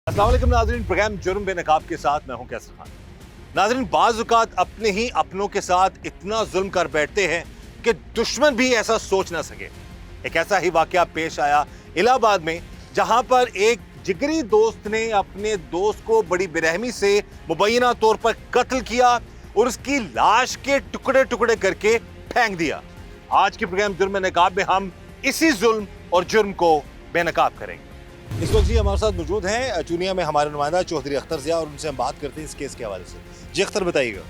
अस्सलाम वालेकुम नाज़रीन, प्रोग्राम जुर्म बेनकाब के साथ मैं हूं कैसर खान। नाज़रीन, बाज़ औक़ात अपने ही अपनों के साथ इतना जुल्म कर बैठते हैं कि दुश्मन भी ऐसा सोच ना सके। एक ऐसा ही वाक़या पेश आया इलाहाबाद में, जहां पर एक जिगरी दोस्त ने अपने दोस्त को बड़ी बेरहमी से मुबैना तौर पर कत्ल किया और उसकी लाश के टुकड़े टुकड़े करके फेंक दिया। आज के प्रोग्राम जुर्म बेनकाब में हम इसी जुल्म और जुर्म को बेनकाब करेंगे। इस वक्त जी हमारे साथ मौजूद हैं चूनिया में हमारे नुमाइंदा चौधरी अख्तर ज़िया, और उनसे हम बात करते हैं इस केस के हवाले से। जी अख्तर, बताइएगा।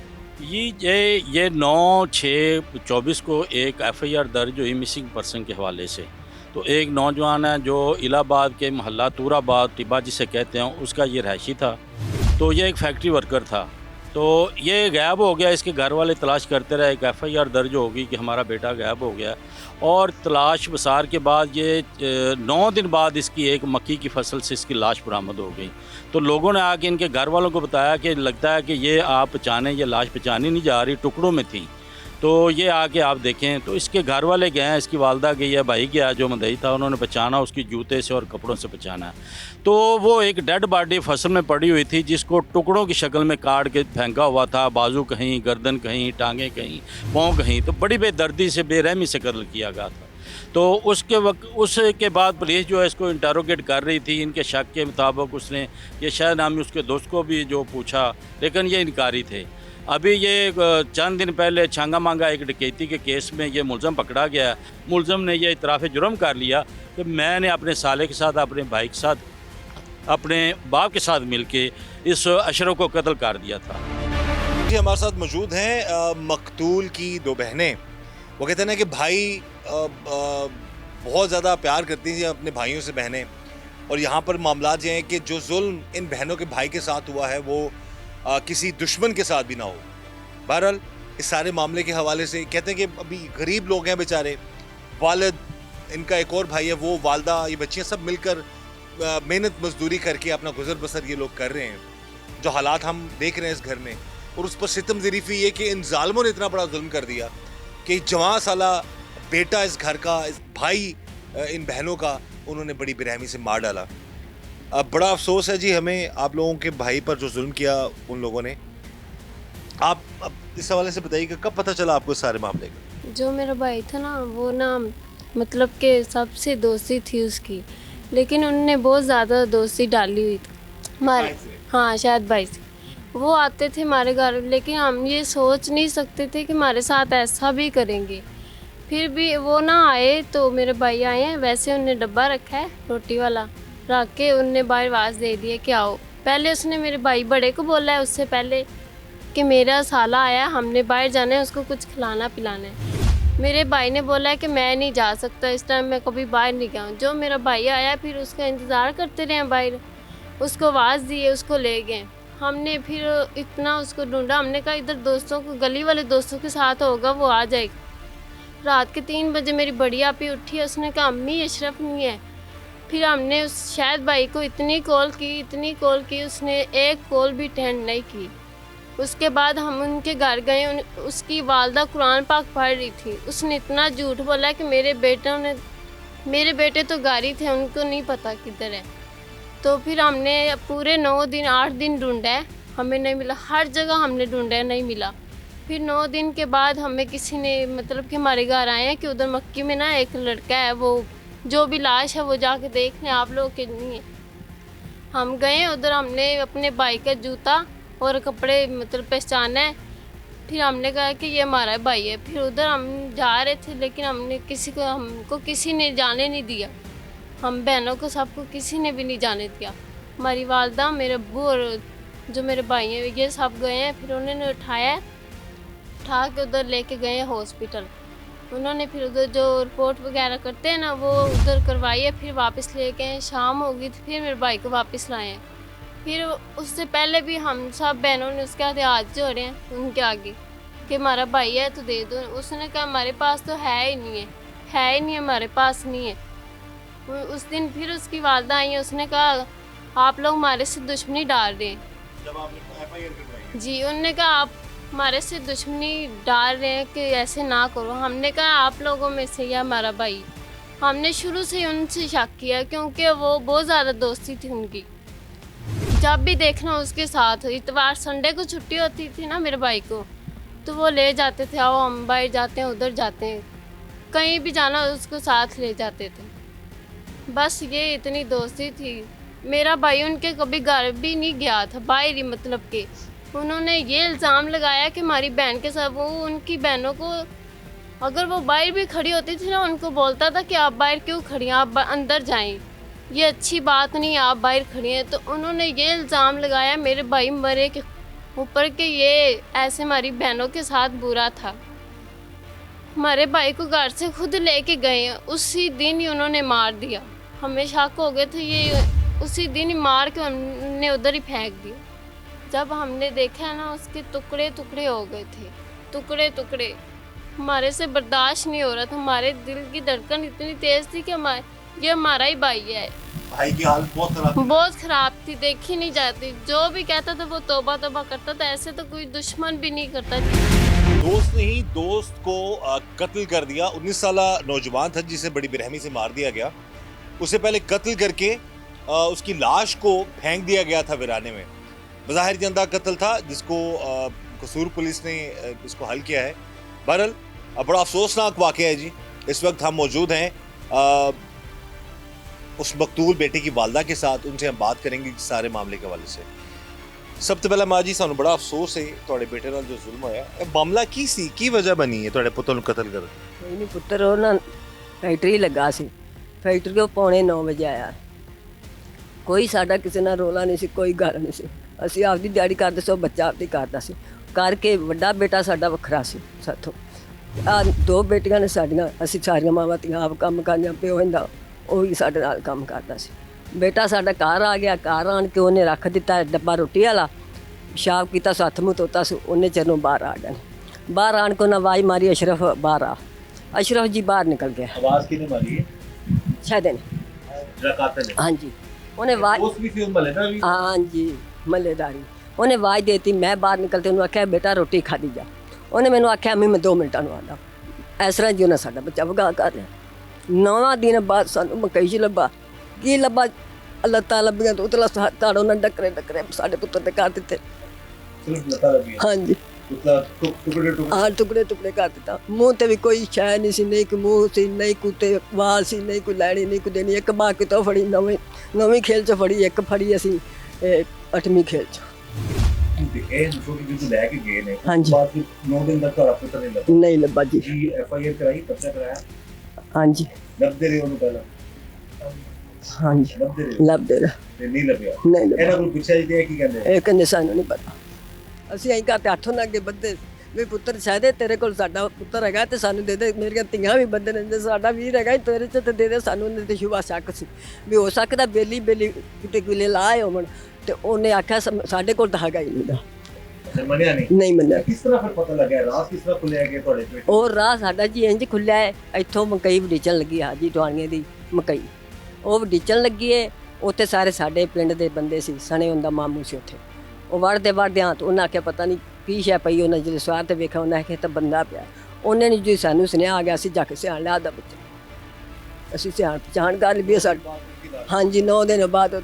ये 9/6/24 को एक FIR दर्ज हुई मिसिंग पर्सन के हवाले से। तो एक नौजवान है जो इलाहाबाद के मोहल्ला तूराबाद टिब्बा जिसे कहते हैं, उसका ये रहायशी था। तो ये एक फैक्ट्री वर्कर था, तो ये गायब हो गया। इसके घर वाले तलाश करते रहे, एक FIR दर्ज होगी कि हमारा बेटा गायब हो गया। और तलाश बसार के बाद ये 9 दिन बाद इसकी एक मक्की की फसल से इसकी लाश बरामद हो गई। तो लोगों ने आके इनके घर वालों को बताया कि लगता है कि ये आप पहचाने, ये लाश पहचानी नहीं जा रही, टुकड़ों में थी। तो ये आके आप देखें, तो इसके घर वाले गए हैं, इसकी वालदा गई है, भाई गया जो मदई था, उन्होंने पहचाना, उसकी जूते से और कपड़ों से पहचाना। तो वो एक डेड बॉडी फसल में पड़ी हुई थी, जिसको टुकड़ों की शक्ल में काट के फेंका हुआ था। बाजू कहीं, गर्दन कहीं, टांगें कहीं, पाँव कहीं। तो बड़ी बेदर्दी से, बेरहमी से कत्ल किया गया था। तो उसके बाद पुलिस जो है इसको इंटरोगेट कर रही थी। इनके शक के मुताबिक उसने ये शायद नामी उसके दोस्त को भी जो पूछा, लेकिन ये इनकारी थे। अभी ये चंद दिन पहले छांगा मांगा एक डकैती के केस में ये मुलज़म पकड़ा गया। मुलज़म ने ये इतराफ़ जुर्म कर लिया कि मैंने अपने साले के साथ, अपने भाई के साथ, अपने बाप के साथ मिलके इस अशरफ को कत्ल कर दिया था। जी हमारे साथ मौजूद हैं मकतूल की दो बहनें। वो कहते हैं ना कि भाई बहुत ज़्यादा प्यार करती हैं अपने भाइयों से बहनें, और यहाँ पर मामला ये हैं कि जो जुल्म इन बहनों के भाई के साथ हुआ है वो किसी दुश्मन के साथ भी ना हो। बहरहाल इस सारे मामले के हवाले से कहते हैं कि अभी गरीब लोग हैं बेचारे, वालिद, इनका एक और भाई है, वो वालदा, ये बच्चियाँ सब मिलकर मेहनत मजदूरी करके अपना गुजर बसर ये लोग कर रहे हैं। जो हालात हम देख रहे हैं इस घर में, और उस पर सितम ज़रीफ़ी ये कि इन ज़ालिमों ने इतना बड़ा जुल्म कर दिया कि जवान साला बेटा इस घर का, इस भाई इन बहनों का, उन्होंने बड़ी बेरहमी से मार डाला। अब बड़ा अफसोस है जी हमें, आप लोगों के भाई पर जो जुल्म किया उन लोगों ने। आप अब इस हवाले से बताइए कि कब पता चला आपको इस सारे मामले का? जो मेरा भाई था ना, वो ना मतलब कि सबसे दोस्ती थी उसकी, लेकिन उनने बहुत ज़्यादा दोस्ती डाली हुई थी हमारे। हाँ, शायद भाई से वो आते थे हमारे घर, लेकिन हम ये सोच नहीं सकते थे कि हमारे साथ ऐसा भी करेंगे। फिर भी वो ना आए, तो मेरे भाई आए हैं। वैसे उनने डब्बा रखा है रोटी वाला, रख के उनने बाहर आवाज़ दे दी है कि आओ। पहले उसने मेरे भाई बड़े को बोला है उससे पहले कि मेरा साला आया, हमने बाहर जाना है, उसको कुछ खिलाना पिलाना है। मेरे भाई ने बोला है कि मैं नहीं जा सकता, इस टाइम मैं कभी बाहर नहीं गया हूँ। जो मेरा भाई आया, फिर उसका इंतज़ार करते रहे बाहर, उसको आवाज़ दी है, उसको ले गए। हमने फिर इतना उसको ढूंढा, हमने कहा इधर दोस्तों को, गली वाले दोस्तों के साथ होगा, वो आ जाएगा। रात के 3 बजे मेरी बड़ी आपी उठी, उसने कहा अम्मी अशरफ नहीं है। फिर हमने उस शायद भाई को इतनी कॉल की, उसने एक कॉल भी अटेंड नहीं की। उसके बाद हम उनके घर गए, उसकी वालदा कुरान पाक पढ़ रही थी। उसने इतना झूठ बोला कि मेरे बेटे तो गारी थे, उनको नहीं पता किधर है। तो फिर हमने पूरे 9 दिन 8 दिन ढूंढा है, हमें नहीं मिला। हर जगह हमने ढूंढा है, नहीं मिला। फिर 9 दिन के बाद हमें किसी ने, मतलब कि हमारे घर आए हैं कि उधर मक्की में ना एक लड़का है, वो जो भी लाश है वो जाके देखने, आप लोग के नहीं है। हम गए उधर, हमने अपने भाई का जूता और कपड़े मतलब पहचाना है। फिर हमने कहा कि ये हमारा भाई है। फिर उधर हम जा रहे थे, लेकिन हमको किसी ने जाने नहीं दिया। हम बहनों को, सबको किसी ने भी नहीं जाने दिया। हमारी वालदा, मेरे अब्बू और जो मेरे भाई हैं, ये सब गए हैं। फिर उन्होंने उठा के उधर लेके गए हॉस्पिटल। उन्होंने फिर उधर जो रिपोर्ट वगैरह करते हैं ना, वो उधर करवाई है। फिर वापस ले गए, शाम हो गई, फिर मेरे भाई को वापस लाए हैं। फिर उससे पहले भी हम सब बहनों ने उसके आगे हाथ जोड़े हैं उनके आगे कि हमारा भाई है तो दे दो। उसने कहा हमारे पास तो है ही नहीं है, हमारे पास नहीं है। उस दिन फिर उसकी वालदा आई है, उसने कहा आप लोग हमारे से दुश्मनी डाल रहे हैं। जब आपने FIR करवाई? जी, उन्होंने कहा हमारे से दुश्मनी डाल रहे हैं कि ऐसे ना करो। हमने कहा आप लोगों में से या हमारा भाई, हमने शुरू से ही उनसे शक किया क्योंकि वो बहुत ज़्यादा दोस्ती थी उनकी। जब भी देखना उसके साथ, इतवार संडे को छुट्टी होती थी ना मेरे भाई को, तो वो ले जाते थे, आओ हम बाहर जाते हैं, उधर जाते हैं, कहीं भी जाना उसको साथ ले जाते थे। बस ये इतनी दोस्ती थी। मेरा भाई उनके कभी घर भी नहीं गया था, बाहर ही मतलब कि उन्होंने ये इल्ज़ाम लगाया कि हमारी बहन के साथ, वो उनकी बहनों को अगर वो बाहर भी खड़ी होती थी ना, उनको बोलता था कि आप बाहर क्यों खड़ी हैं, आप अंदर जाएं, ये अच्छी बात नहीं है आप बाहर खड़ी हैं। तो उन्होंने ये इल्ज़ाम लगाया मेरे भाई मरे के ऊपर कि ये ऐसे हमारी बहनों के साथ बुरा था। हमारे भाई को घर से खुद लेके गए हैं, उसी दिन ही उन्होंने मार दिया। हमें शक हो गए थे ये उसी दिन ही मार के हमने उधर ही फेंक दिया। जब हमने देखा ना उसके टुकड़े टुकड़े हो गए थे, टुकड़े टुकड़े। हमारे से बर्दाश्त नहीं हो रहा था, हमारे दिल की धड़कन इतनी तेज़ थी कि ये हमारा ही भाई है। भाई की हालत बहुत ख़राब थी, देखी नहीं जाती। जो भी कहता था वो तौबा तौबा करता था, ऐसे तो कोई दुश्मन भी नहीं करता। दोस्त ने ही दोस्त को कत्ल कर दिया। 19 साला नौजवान था जिसे बड़ी बेरहमी से मार दिया गया। उसे पहले कत्ल करके उसकी लाश को फेंक दिया गया था वीराने में। बज़ाहिर जिंदा कत्ल था जिसको कसूर पुलिस ने इसको हल किया है। बहरहाल बड़ा अफसोसनाक वाक़या है जी। इस वक्त हम मौजूद हैं उस मकतूल बेटे की वालदा के साथ। उनसे हम बात करेंगे इस सारे मामले के हवाले से। सब तो पहला माँ जी सानू बड़ा अफसोस है तुहाडे बेटे नाल जो जुल्म होया। मामला की सी, की वजह बनी है तुहाडे पुੱਤਰ ਨੂੰ कत्ल कर? ਕੋਈ ਨਹੀਂ ਪੁੱਤਰ ਉਹ ਨਾ ਫੈਕਟਰੀ ਲੱਗਾ ਸੀ, ਫੈਕਟਰੀ ਤੋਂ ਪੌਣੇ 9 ਵਜੇ ਆਇਆ। ਕੋਈ ਸਾਡਾ ਕਿਸੇ ਨਾਲ ਰੋਲਾ ਨਹੀਂ ਸੀ, ਕੋਈ ਗੱਲ ਨਹੀਂ ਸੀ। ਅਸੀਂ ਆਪਦੀ ਦਿਹਾੜੀ ਕਰਦੇ ਸੀ, ਉਹ ਬੱਚਾ ਆਪਦੀ ਕਰਦਾ ਸੀ। ਕਰਕੇ ਵੱਡਾ ਬੇਟਾ ਸਾਡਾ ਵੱਖਰਾ ਸੀ ਸਾਥੋਂ। ਆ ਦੋ ਬੇਟੀਆਂ ਨੇ ਸਾਡੀਆਂ, ਅਸੀਂ ਸਾਰੀਆਂ ਮਾਵਾਂ ਧੀਆਂ ਆਪ ਕੰਮ ਕਰਦੀਆਂ, ਪਿਓ ਇਹਦਾ ਉਹ ਵੀ ਸਾਡੇ ਨਾਲ ਕੰਮ ਕਰਦਾ ਸੀ। ਬੇਟਾ ਸਾਡਾ ਘਰ ਆ ਗਿਆ, ਘਰ ਆਣ ਕੇ ਉਹਨੇ ਰੱਖ ਦਿੱਤਾ ਡੱਬਾ ਰੋਟੀ ਵਾਲਾ, ਪਿਸ਼ਾਬ ਕੀਤਾ, ਹੱਥ ਮੂੰਹ ਧੋਤਾ ਸੀ, ਉਹਨੇ ਚਿਰ ਨੂੰ ਬਾਹਰ ਆ ਜਾਣਾ। ਬਾਹਰ ਆਣ ਕੇ ਉਹਨਾਂ ਆਵਾਜ਼ ਮਾਰੀ, ਅਸ਼ਰਫ ਬਾਹਰ ਆ। ਅਸ਼ਰਫ ਜੀ ਬਾਹਰ ਨਿਕਲ ਗਿਆ। आवाज किने मारी है? ਸ਼ਾਇਦ ਨੇ, जरा कातिल है। ਹਾਂਜੀ ਉਹਨੇ ਆਵਾਜ਼, दोस्त भी थी उस मलेदार भी? ਹਾਂਜੀ ਮੱਲੇਦਾਰੀ। ਉਹਨੇ ਆਵਾਜ਼ ਦੇਤੀ, ਮੈਂ ਬਾਹਰ ਨਿਕਲ ਤੇ ਉਹਨੂੰ ਆਖਿਆ ਬੇਟਾ ਰੋਟੀ ਖਾਦੀ ਜਾ। ਉਹਨੇ ਮੈਨੂੰ ਆਖਿਆ ਮੈਂ 2 ਮਿੰਟਾਂ ਨੂੰ ਆਉਂਦਾ। ਇਸ ਤਰ੍ਹਾਂ ਜੀ ਉਹਨਾਂ ਸਾਡਾ ਬੱਚਾ ਵਗਾ ਕਰ ਲਿਆ। 9 ਦਿਨ ਬਾਅਦ ਸਾਨੂੰ ਮਕਈ 'ਚ ਲੱਭਾ, ਕੀ ਲੱਭਾ, ਲੱਤਾਂ ਲੱਭੀਆਂ ਤਾਂ ਉਤਲਾ ਤਾੜ ਉਹਨਾਂ ਡੱਕਰੇ ਡੱਕਰੇ ਸਾਡੇ ਪੁੱਤਰ ਤੇ ਕਰ ਦਿੱਤੇ। सिर्फ लता लगी है। ਹਾਂਜੀ मतलब टुकड़े टुकड़े ਹਾਂ ਟੁਕੜੇ ਟੁਕੜੇ ਕਰ ਦਿੱਤਾ। ਮੂੰਹ ਤੇ ਵੀ ਕੋਈ ਸ਼ੈ ਨਹੀਂ ਸੀ, ਨਹੀਂ ਕੋਈ ਮੂੰਹ ਸੀ, ਨਹੀਂ ਕੋਈ ਤੇ ਵਾਲ ਸੀ, ਨਹੀਂ ਕੋਈ ਲੈਣੀ, ਨਹੀਂ ਕੋਈ ਦੇਣੀ। ਇੱਕ ਬਾਕੀ ਤੋਂ ਫੜੀ ਨਵੀਂ ਖੇਲ 'ਚ ਫੜੀ, ਇੱਕ ਫੜੀ ਅਸੀਂ 8ਵੀਂ ਖੇਲ 'ਚ। ਇਹ ਛੋਟੀ ਜਿਹੀ ਲੈ ਕੇ ਗਏ ਨੇ। ਹਾਂਜੀ। ਬਾਅਦ 9 ਦਿਨ ਤੱਕ ਘਰ ਪੁੱਤਰ ਨਹੀਂ ਲੱਭਾ। ਨਹੀਂ ਲੱਭਾ ਜੀ। ਜੀ ਐਫਆਈਆਰ ਕਰਾਈ, ਪਰਚਾ ਕਰਾਇਆ। ਹਾਂਜੀ ਲੱਭਦੇ ਰਹੇ ਉਹਨੂੰ ਪਹਿਲਾਂ। ਹਾਂਜੀ ਲੱਭਦੇ ਰਹੇ ਲੱਭਦੇ ਰਹੇ, ਤੇ ਨਹੀਂ ਲੱਭਿਆ। ਨਹੀਂ ਲੱਭਾ। ਇਹਨਾਂ ਕੋਲ ਪੁੱਛਿਆ ਜੀ ਤੇ ਇਹ ਕੀ ਕਹਿੰਦੇ? ਇਹ ਕਹਿੰਦੇ ਸਾਨੂੰ ਨਹੀਂ ਪਤਾ। ਅਸੀਂ ਐਂ ਘਰ ਤੇ ਹੱਥੋਂ ਨਾ ਅੱਗੇ ਬੱਧੇ ਵੀ ਪੁੱਤਰ ਸ਼ਾਇਦ ਤੇਰੇ ਕੋਲ ਸਾਡਾ ਪੁੱਤਰ ਹੈਗਾ ਤੇ ਸਾਨੂੰ ਦੇ ਦੇ। ਮੇਰੀਆਂ ਧੀਆਂ ਵੀ ਬੱਧੇ ਨੇ, ਸਾਡਾ ਵੀਰ ਹੈਗਾ ਤੇਰੇ 'ਚ ਤੇ ਦੇ ਦੇ ਸਾਨੂੰ। ਉਹਨੇ ਤੇ ਸ਼ੁਭਾ ਸ਼ੱਕ ਸੀ ਵੀ ਹੋ ਸਕਦਾ ਬੇਲੀ ਕਿਤੇ ਕੋਈ ਲਾਏ ਹੋਣ, ਤੇ ਉਹਨੇ ਆਖਿਆ ਸਾਡੇ ਕੋਲ ਤਾਂ ਹੈਗਾ ਹੀ ਨਹੀਂ। ਮੰਨਿਆ ਨਹੀਂ? ਨਹੀਂ ਮੰਨਿਆ। ਕਿਸ ਤਰ੍ਹਾਂ ਫਿਰ ਪਤਾ ਲੱਗਿਆ? ਰਾਤ ਕਿਸ ਤਰ੍ਹਾਂ ਖੁੱਲਿਆ ਗਿਆ ਤੁਹਾਡੇ ਪੇਟ? ਉਹ ਰਾਹ ਸਾਡਾ ਜੀ ਇੰਜ ਖੁੱਲਿਆ ਹੈ, ਇੱਥੋਂ ਮਕਈ ਵਡੀਚਣ ਲੱਗੀ ਹਾਜੀ ਟਵਾਣੀਏ ਦੀ ਮਕਈ, ਉਹ ਵਡੀਚਣ ਲੱਗੀ ਹੈ। ਉੱਥੇ ਸਾਰੇ ਸਾਡੇ ਪਿੰਡ ਦੇ ਬੰਦੇ ਸੀ, ਸਣੇ ਹੁੰਦਾ ਮਾਮੂ ਸੀ ਉੱਥੇ। ਉਹ ਵੜਦੇ ਹਾਂ ਤਾਂ ਉਹਨਾਂ ਆਖਿਆ ਪਤਾ ਨਹੀਂ ਕੀ ਸ਼ੈ ਪਈ। ਉਹਨਾਂ ਜਿਹੜੇ ਸਵਾਰ ਤੇ ਵੇਖਿਆ, ਉਹਨਾਂ ਆਖਿਆ ਤਾਂ ਬੰਦਾ ਪਿਆ। ਉਹਨੇ ਨਹੀਂ ਜੀ ਸਾਨੂੰ ਸੁਨੇਹਾ ਆ ਗਿਆ, ਅਸੀਂ ਜਾ ਕੇ ਸਿਆਣ ਲਿਆ ਦਾ ਬੱਚਾ। ਅਸੀਂ ਸਿਆਣ ਪਛਾਣ ਕਰ ਲਈ ਸਾਡਾ। ਹਾਂਜੀ 9 ਦਿਨ ਬਾਅਦ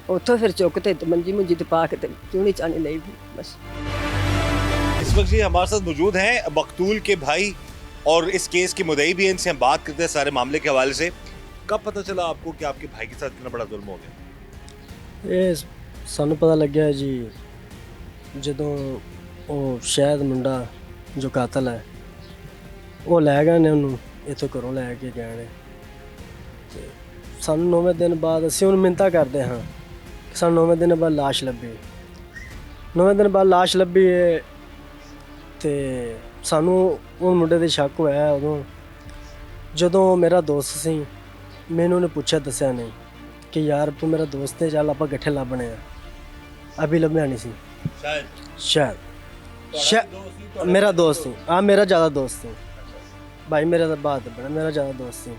ਉੱਥੋਂ ਫਿਰ ਚੁੱਕ ਤੇ ਮੰਜੀ ਮੁੰਜੀ ਤੇ ਪਾ ਕੇ ਤੇ ਚੂਣੀ ਚਾਣੀ ਲਈ ਬਸ। इस वक्त ये हमारे साथ मौजूद हैं मकतूल के भाई और इस केस के मुद्दई भी हैं। इनसे हम बात करते हैं सारे मामले के हवाले से। कब पता चला आपको कि आपके भाई के साथ इतना बड़ा जुल्म हो गया? ਇਹ ਸਾਨੂੰ ਪਤਾ ਲੱਗਿਆ ਜੀ ਜਦੋਂ ਉਹ ਸ਼ਾਇਦ ਮੁੰਡਾ ਜੋ ਕਾਤਲ ਹੈ ਉਹ ਲੈ ਗਏ ਨੇ, ਉਹਨੂੰ ਇੱਥੋਂ ਘਰੋਂ ਲੈ ਕੇ ਗਏ ਨੇ। ਤੇ ਸਾਨੂੰ 9ਵੇਂ ਦਿਨ ਬਾਅਦ ਅਸੀਂ ਉਹਨੂੰ ਮਿੰਨਤਾਂ ਕਰਦੇ ਹਾਂ ਕਿ ਸਾਨੂੰ 9ਵੇਂ ਦਿਨ ਬਾਅਦ ਲਾਸ਼ ਲੱਭੀ। 9ਵੇਂ ਦਿਨ ਬਾਅਦ ਲਾਸ਼ ਲੱਭੀ ਹੈ ਤੇ ਸਾਨੂੰ ਉਹ ਮੁੰਡੇ ਦੇ ਸ਼ੱਕ ਹੋਇਆ। ਉਦੋਂ ਜਦੋਂ ਮੇਰਾ ਦੋਸਤ ਸੀ, ਮੈਨੂੰ ਉਹਨੇ ਪੁੱਛਿਆ, ਦੱਸਿਆ ਨਹੀਂ ਕਿ ਯਾਰ ਤੂੰ ਮੇਰਾ ਦੋਸਤ ਹੈ, ਚੱਲ ਆਪਾਂ ਇਕੱਠੇ ਲੱਭਣੇ ਆ। ਅਭੀ ਲੱਭਿਆ ਨਹੀਂ ਸੀ ਸ਼ਾਇਦ ਮੇਰਾ ਦੋਸਤ ਸੀ। ਆ ਮੇਰਾ ਜ਼ਿਆਦਾ ਦੋਸਤ ਸੀ ਭਾਈ, ਮੇਰਾ ਤਾਂ ਬਾਤ ਬੜਾ ਮੇਰਾ ਜ਼ਿਆਦਾ ਦੋਸਤ ਸੀ।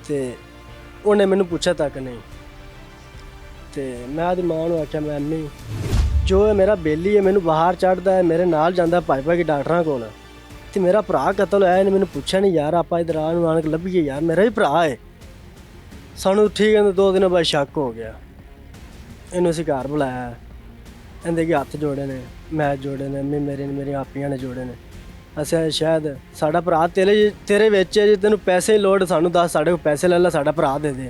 ਤੇ ਉਹਨੇ ਮੈਨੂੰ ਪੁੱਛਿਆ ਤੱਕ ਨਹੀਂ। ਤੇ ਮੈਂ ਉਹਦੀ ਮਾਂ ਨੂੰ ਆਖਿਆ, ਮੈਂ ਅੰਮੀ ਜੋ ਇਹ ਮੇਰਾ ਬੇਲੀ ਹੈ ਮੈਨੂੰ ਬਾਹਰ ਚੜਦਾ ਹੈ, ਮੇਰੇ ਨਾਲ ਜਾਂਦਾ ਭਾਈ ਭਾਈ ਡਾਕਟਰਾਂ ਕੋਲ, ਤੇ ਮੇਰਾ ਭਰਾ ਕਤਲ ਹੋਇਆ, ਇਹਨੇ ਮੈਨੂੰ ਪੁੱਛਿਆ ਨਹੀਂ ਯਾਰ ਆਪਾਂ ਇਧਰ ਆ ਨੂੰ ਆਣ ਕੇ ਲੱਭੀਏ ਯਾਰ ਮੇਰਾ ਵੀ ਭਰਾ ਹੈ। ਸਾਨੂੰ ਠੀਕ ਹੈ 2 ਦਿਨਾਂ ਬਾਅਦ ਸ਼ੱਕ ਹੋ ਗਿਆ, ਇਹਨੂੰ ਅਸੀਂ ਘਰ ਬੁਲਾਇਆ, ਇਹਦੇ ਕੇ ਹੱਥ ਜੋੜੇ ਨੇ, ਮੈਂ ਜੋੜੇ ਨੇ, ਮੇਰੀਆਂ ਆਪੀਆਂ ਨੇ ਜੋੜੇ ਨੇ। ਅਸੀਂ ਸ਼ਾਇਦ ਸਾਡਾ ਭਰਾ ਤੇਰੇ ਵਿੱਚ ਹੈ, ਜੇ ਤੈਨੂੰ ਪੈਸੇ ਦੀ ਲੋੜ ਸਾਨੂੰ ਦੱਸ, ਸਾਡੇ ਕੋਲ ਪੈਸੇ ਲੈ ਲੈ, ਸਾਡਾ ਭਰਾ ਦੇ ਦੇ।